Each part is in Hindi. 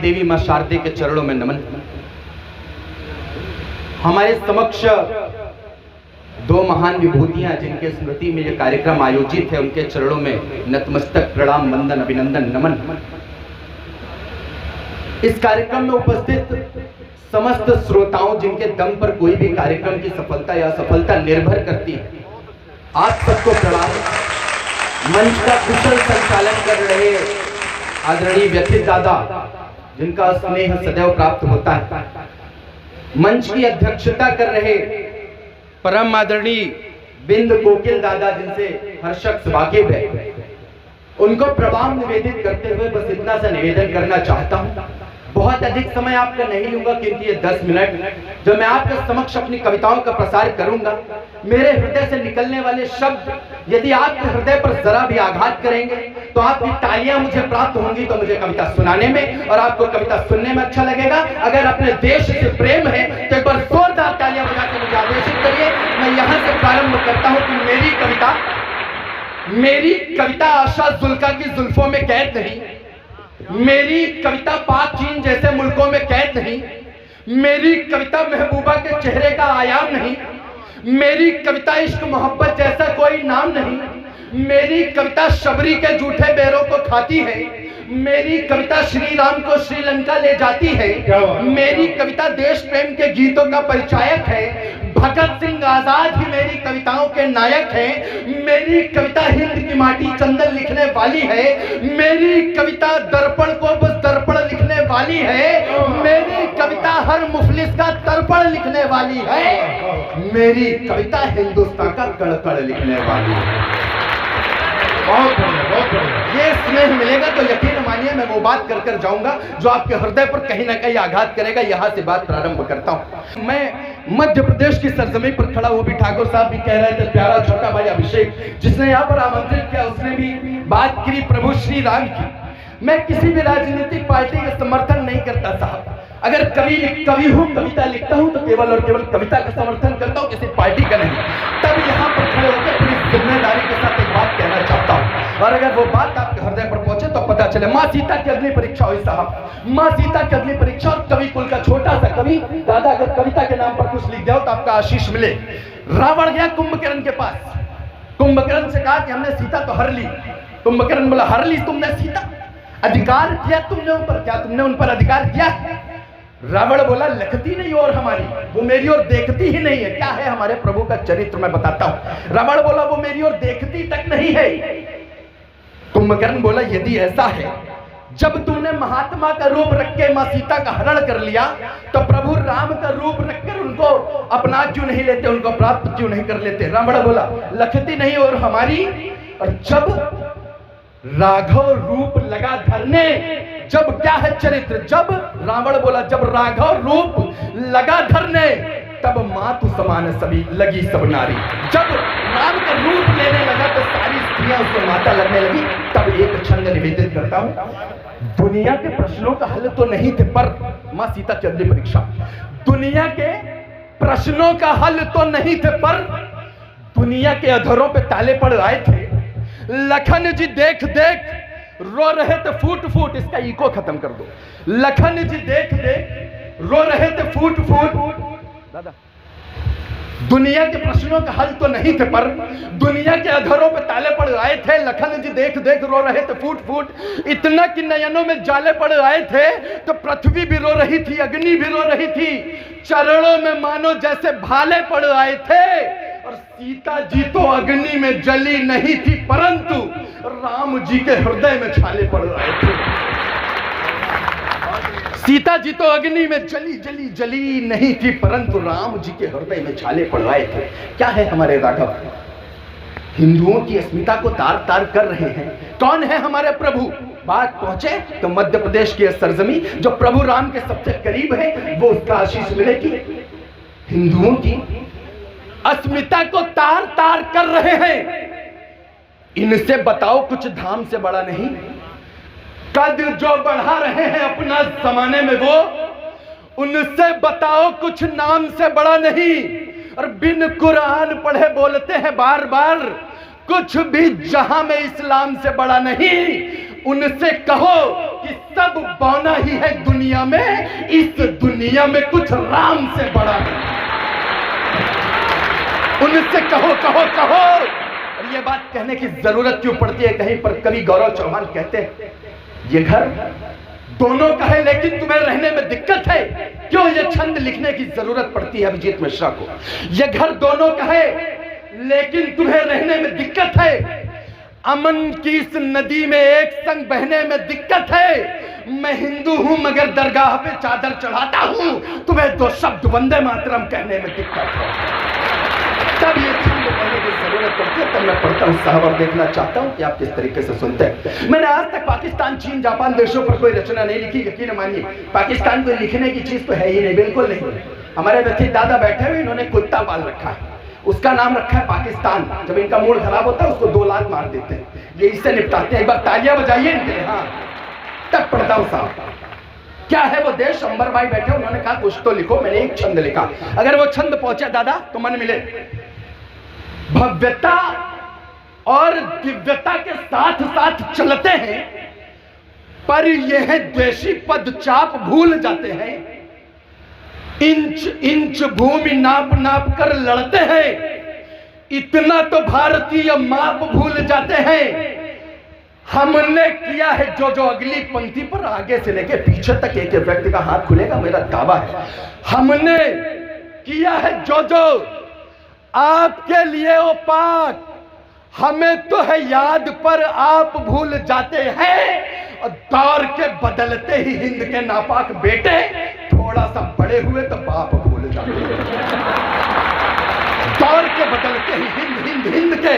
देवी मां शारदे के चरणों में नमन। हमारे समक्ष दो महान विभूतियां जिनके स्मृति में यह कार्यक्रम आयोजित है, उनके चरणों में नतमस्तक प्रणाम, वंदन, अभिनंदन, नमन। इस कार्यक्रम में उपस्थित समस्त श्रोताओं जिनके दम पर कोई भी कार्यक्रम की सफलता या असफलता निर्भर करती है, आप सबको प्रणाम। मंच का कुशल संचालन कर रहे आदरणीय व्यथित दादा, जिनका स्नेह सदैव प्राप्त होता है। मंच की अध्यक्षता कर रहे परम आदरणीय बिंद कोकिल दादा, जिनसे हर शख्स वाकिफ है, उनको प्रणाम निवेदित करते हुए बस इतना सा निवेदन करना चाहता हूं। बहुत अधिक समय आपका नहीं लूंगा, क्योंकि ये 10 मिनट जो मैं आपके समक्ष अपनी कविताओं का प्रसार करूंगा, मेरे हृदय से निकलने वाले शब्द यदि आपके हृदय पर जरा भी आघात करेंगे तो आपकी तालियां मुझे प्राप्त होंगी, तो मुझे कविता सुनाने में और आपको कविता सुनने में अच्छा लगेगा। अगर अपने देश से प्रेम है तो एक बार जोरदार तालियां बजा के मुझे आदेशित करिए। मैं यहां से प्रारंभ करता हूं कि मेरी कविता आशा जुल्का की जुल्फों में कैद नहीं, मेरी कविता पाक चीन जैसे मुल्कों में कैद नहीं, मेरी कविता महबूबा के चेहरे का आयाम नहीं, मेरी कविता इश्क मोहब्बत जैसा कोई नाम नहीं, मेरी कविता शबरी के जूठे बेरों को खाती है, मेरी कविता श्री राम को श्रीलंका ले जाती है, मेरी कविता देश प्रेम के गीतों का परिचायक है, भगत सिंह आजाद ही मेरी कविताओं के नायक हैं, मेरी कविता हिंद की माटी चंदन लिखने वाली है, मेरी कविता दर्पण को बस दर्पण लिखने वाली है, मेरी कविता हर मुफलिस का तर्पण लिखने वाली है, मेरी कविता हिंदुस्तान का कड़कड़ लिखने वाली है। बहुत बढ़िया। ये स्नेह मिलेगा तो यकीन मानिए मैं वो बात कर कर जाऊंगा जो आपके हृदय पर कहीं ना कहीं आघात करेगा। यहां से बात प्रारंभ करता हूं। मैं मध्य प्रदेश की सरजमी पर खड़ा, वो भी ठाकुर साहब भी कह रहे थे, प्यारा छोटा भाई अभिषेक जिसने यहाँ पर आमंत्रित किया, उसने भी बात की प्रभु श्री राम की। मैं किसी भी राजनीतिक पार्टी का समर्थन नहीं करता साहब। अगर कवि हूँ, कविता लिखता हूँ तो केवल और केवल कविता का समर्थन करता हूँ, किसी पार्टी का नहीं। तब यहाँ पर खड़े होकर पूरी जिम्मेदारी के साथ एक बात कहना चाहता हूँ, और अगर वो बात आपके हृदय पर पहुंचे तो पता चले। माँ सीता की अग्नि परीक्षा हुई साहब, माँ सीता की अग्नि परीक्षा, और कवि कुल का छोटा सा कवि दादा अगर कविता के नाम पर कुछ लिख जाओ तो आपका आशीष मिले। रावण गया कुंभकर्ण के पास, कुंभकर्ण से कहा कि हमने सीता तो हर ली। कुंभकर्ण बोला, हर ली तुमने सीता, अधिकार किया तुमने उन पर, क्या तुमने उन पर अधिकार किया? रावण बोला, लखती नहीं और हमारी, वो मेरी ओर देखती ही नहीं है। क्या है हमारे प्रभु का चरित्र मैं बताता हूं। रावण बोला, वो मेरी ओर देखती तक नहीं है। कुंभकर्ण बोला, यदि ऐसा है, जब तुमने महात्मा का रूप रख के मां सीता का हरण कर लिया तो प्रभु राम का रूप रखकर उनको अपना क्यों नहीं लेते, उनको प्राप्त क्यों नहीं कर लेते? रावण बोला, लखती नहीं और हमारी। और जब राघव रूप लगा धरने, जब क्या है चरित्र, जब रावण बोला, जब राघव रूप लगा धरने तब मातु समान सभी लगी सब नारी। जब राम का रूप लेने लगा तो सारी स्त्रियां उसको माता लगने लगी। तब एक छंद निवेदित करता हूं, दुनिया के प्रश्नों का हल तो नहीं थे, पर मां सीता की अग्नि परीक्षा, दुनिया के प्रश्नों का हल तो नहीं थे, पर दुनिया के अधरों पे ताले पड़ आए थे। लखन जी देख देख रो रहे थे फूट फूट, इसका इको खत्म कर दो। लखन जी देख देख रो रहे थे फूट फूट। दादा, दुनिया के प्रश्नों का हल तो नहीं थे, पर दुनिया के अधरों पे ताले पड़ आए थे। लखन जी देख देख रो रहे थे फूट फूट, इतना कि नयनों में जाले पड़ आए थे तो पृथ्वी भी रो रही थी, अग्नि भी रो रही थी, चरणों में मानो जैसे भाले पड़ आए थे। और सीता जी तो अग्नि में जली नहीं थी, परंतु राम जी के हृदय में छाले पड़ रहे थे। सीता जी तो अग्नि में जली नहीं थी, परंतु राम जी के हृदय में छाले पड़ रहे थे। क्या है हमारे राघव, हिंदुओं की अस्मिता को तार तार कर रहे हैं। कौन है हमारे प्रभु? बात पहुंचे तो मध्य प्रदेश की सरजमी जो प्रभु राम के सबसे करीब है, वो उसका आशीष मिलेगी। हिंदुओं की अस्मिता को तार तार कर रहे हैं, इनसे बताओ कुछ धाम से बड़ा नहीं। कद जो बढ़ा रहे हैं अपना जमाने में वो, उनसे बताओ कुछ नाम से बड़ा नहीं। और बिन कुरान पढ़े बोलते हैं बार बार, कुछ भी जहां में इस्लाम से बड़ा नहीं। उनसे कहो कि सब बौना ही है दुनिया में, इस दुनिया में कुछ राम से बड़ा नहीं। उनसे कहो कहो कहो। और ये बात कहने की जरूरत क्यों पड़ती है? कहीं पर कवि गौरव चौहान कहते हैं ये घर दोनों का है लेकिन तुम्हें रहने में दिक्कत है। क्यों ये छंद लिखने की जरूरत पड़ती है अभिजीत मिश्रा को? ये घर दोनों का है लेकिन तुम्हें रहने में दिक्कत है। अमन की इस नदी में एक संग बहने में दिक्कत है। मैं हिंदू हूं मगर दरगाह पे चादर चढ़ाता हूं, तुम्हें दो शब्द वंदे मातरम कहने में दिक्कत है। तब ये छंद पढ़ने की जरूरत पड़ती है। तब मैं पढ़ता हूं साहब और देखना चाहता हूं कि आप किस तरीके से सुनते हैं। मैंने आज तक पाकिस्तान, चीन, जापान देशों पर कोई रचना नहीं लिखी। यकीन मानिए पाकिस्तान को लिखने की चीज तो है ही नहीं, बिल्कुल नहीं। हमारे व्यथित दादा बैठे हुए, इन्होंने कुत्ता पाल रखा है, उसका नाम रखा है पाकिस्तान। जब इनका मूड खराब होता है उसको 2 लाख मार देते हैं, ये इससे निपटाते हैं। एक बार तालियां बजाइए इनके लिए। हाँ, तब पढ़ता हूं साहब क्या है वो देश। अंबर भाई बैठे, उन्होंने कहा कुछ तो लिखो। मैंने एक छंद लिखा। अगर वो छंद पहुंचा दादा तो मन मिले। भव्यता और दिव्यता के साथ साथ चलते हैं, पर यह देशी पदचाप भूल जाते हैं। इंच इंच भूमि नाप नाप कर लड़ते हैं, इतना तो भारतीय माप भूल जाते हैं। हमने किया है जो जो अगली पंक्ति पर आगे से लेके पीछे तक एक एक व्यक्ति का हाथ खुलेगा, मेरा दावा है। हमने किया है जो जो आपके लिए ओ पाक, हमें तो है याद पर आप भूल जाते हैं। और दौर के बदलते ही हिंद के नापाक बेटे थोड़ा सा बड़े हुए तो बाप भूल जाते हैं। दौर के बदलते ही हिंद हिंद हिंद के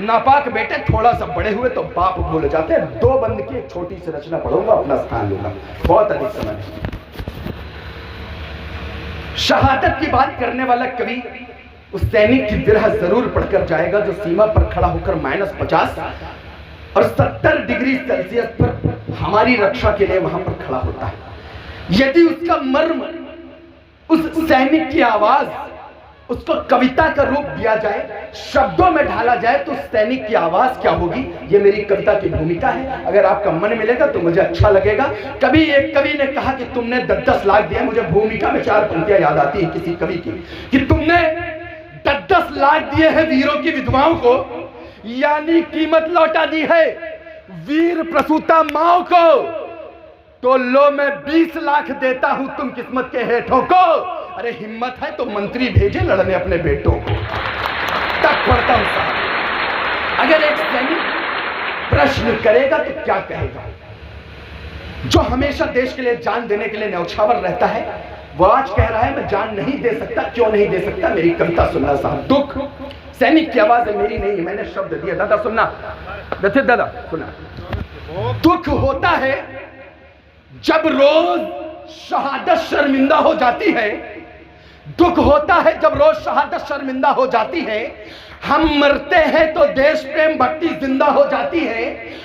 नापाक बेटे थोड़ा सा बड़े हुए तो बाप भूल जाते हैं। 2 बंद की एक छोटी सी रचना पढ़ूंगा, अपना स्थान लूंगा, बहुत अधिक समय। शहादत की बात करने वाला कवि उस सैनिक की विरह जरूर पढ़कर जाएगा जो सीमा पर खड़ा होकर -50 और 70 डिग्री सेल्सियस पर हमारी रक्षा के लिए वहां पर खड़ा होता है। यदि उसका मर्म, उस सैनिक की आवाज, उसको कविता का रूप दिया जाए, शब्दों में ढाला जाए तो सैनिक की आवाज क्या होगी, ये मेरी कविता की भूमिका है। अगर आपका मन मिलेगा तो मुझे अच्छा लगेगा। कभी एक कवि ने कहा कि तुमने 10-10 लाख दिए। मुझे भूमिका में 4 पंक्तियां याद आती है किसी कवि की, कि तुमने 10-10 लाख दिए हैं वीरों की विधवाओं को, यानी कीमत लौटा दी है वीर प्रसूता माओ को। तो लो मैं 20 लाख देता हूं तुम किस्मत के हेठों को। अरे हिम्मत है तो मंत्री भेजे लड़ने अपने बेटों को। तक पढ़ता हूं साहब। अगर एक सैनिक प्रश्न करेगा तो क्या कहेगा? जो हमेशा देश के लिए जान देने के लिए न्यौछावर रहता है, वो आज कह रहा है मैं जान नहीं दे सकता। क्यों नहीं दे सकता? मेरी कविता सुनना साहब। दुख सैनिक की आवाज है, मेरी नहीं, मैंने शब्द दिया। दादा सुनना, दादा सुनना। दुख होता है जब रोज शहादत शर्मिंदा हो जाती है। दुख होता है जब रोज शहादत शर्मिंदा हो जाती है। हम मरते हैं तो देश प्रेम भक्ति जिंदा हो जाती है।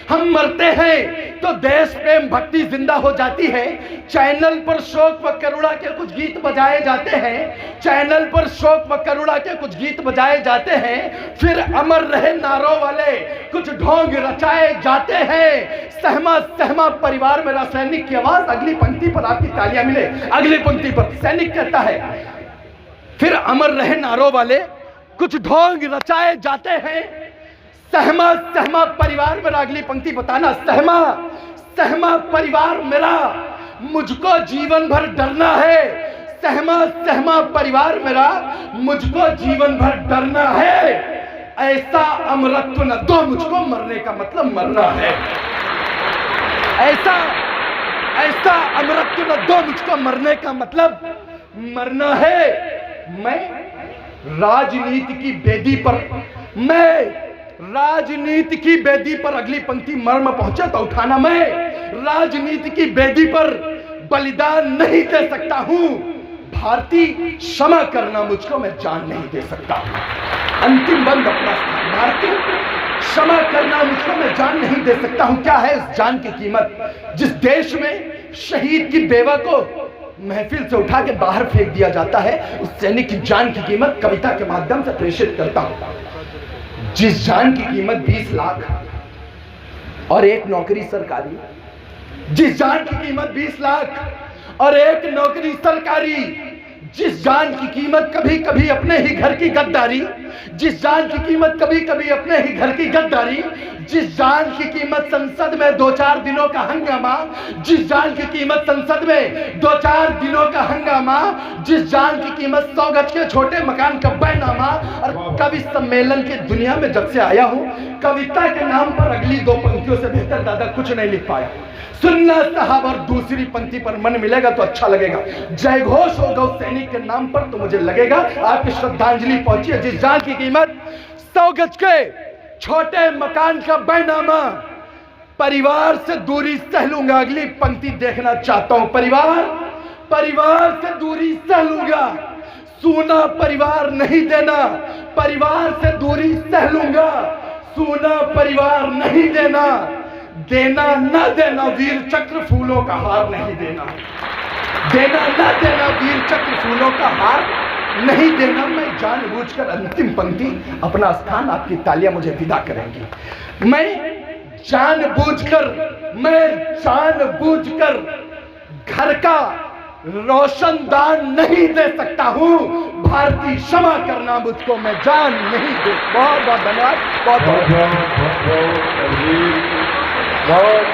हम मरते हैं तो देश प्रेम भक्ति जिंदा हो जाती है। चैनल पर शोक व करुणा के कुछ गीत बजाए जाते हैं। चैनल पर शोक व करुणा के कुछ गीत बजाए जाते हैं। फिर अमर रहे नारों वाले कुछ ढोंग रचाए जाते हैं। सहमा सहमा परिवार मेरा सैनिक की आवाज। अगली पंक्ति पर आपकी तालियां मिले। अगली पंक्ति पर सैनिक कहता है, फिर अमर रहे नारों वाले कुछ ढोंग रचाए जाते हैं। सहमा सहमा परिवार मेरा। अगली पंक्ति बताना, सहमा सहमा परिवार मेरा, मुझको जीवन भर डरना है। सहमा सहमा परिवार मेरा, मुझको जीवन भर डरना है। ऐसा अमरत्व न दो मुझको, मरने का मतलब मरना है। ऐसा ऐसा अमरत्व न दो मुझको, मरने का मतलब मरना है। मैं राजनीति की बेदी पर, मैं राजनीति की बेदी पर, अगली पंक्ति मर्म पहुंचा तो उठाना, मैं राजनीति की बेदी पर बलिदान नहीं दे सकता हूं। भारती क्षमा करना मुझको, मैं जान नहीं दे सकता। अंतिम बंद अपना। भारती क्षमा करना मुझको, मैं जान नहीं दे सकता हूं। क्या है इस जान की कीमत? जिस देश में शहीद की बेवा को महफिल से उठा के बाहर फेंक दिया जाता है, उस सैनिक की जान की कीमत कविता के माध्यम से प्रेषित करता हूं। जिस जान की कीमत 20 लाख और एक नौकरी सरकारी, जिस जान की कीमत 20 लाख और एक नौकरी सरकारी, जिस जान की कीमत कभी कभी अपने ही घर की गद्दारी, जिस जान की कीमत कभी कभी अपने ही घर की गद्दारी, जिस जान की कीमत संसद में 2-4 दिनों का हंगामा, जिस जान की कीमत संसद में 2-4 दिनों का हंगामा, जिस जान की कीमत 100 गज के छोटे मकान का बैनामा। और कवि सम्मेलन की दुनिया में जब से आया हूं, कविता के नाम पर अगली 2 पंक्तियों से बेहतर दादा कुछ नहीं लिख पाया। सुनना साहब, और दूसरी पंक्ति पर मन मिलेगा तो अच्छा लगेगा। जय घोष हो गौ सैनिक के नाम पर तो मुझे लगेगा आपकी श्रद्धांजलि पहुंची है। जिस जान की कीमत 100 गज के छोटे मकान का बैनामा, परिवार से दूरी सह लूंगा। अगली पंक्ति देखना चाहता हूं। परिवार से दूरी सह लूंगा, सूना परिवार नहीं देना। परिवार से दूरी सह लूंगा, सूना परिवार नहीं देना। देना ना देना वीर चक्र फूलों का हार नहीं देना। देना ना देना वीर चक्र फूलों का हार नहीं देना। मैं जानबूझकर अंतिम पंक्ति, अपना स्थान आपकी तालियां मुझे विदा करेंगी। मैं जानबूझकर घर का रोशनदान नहीं दे सकता हूं। भारती क्षमा करना, मुझको मैं जान नहीं दे। बहुत बहुत धन्यवाद। बहुत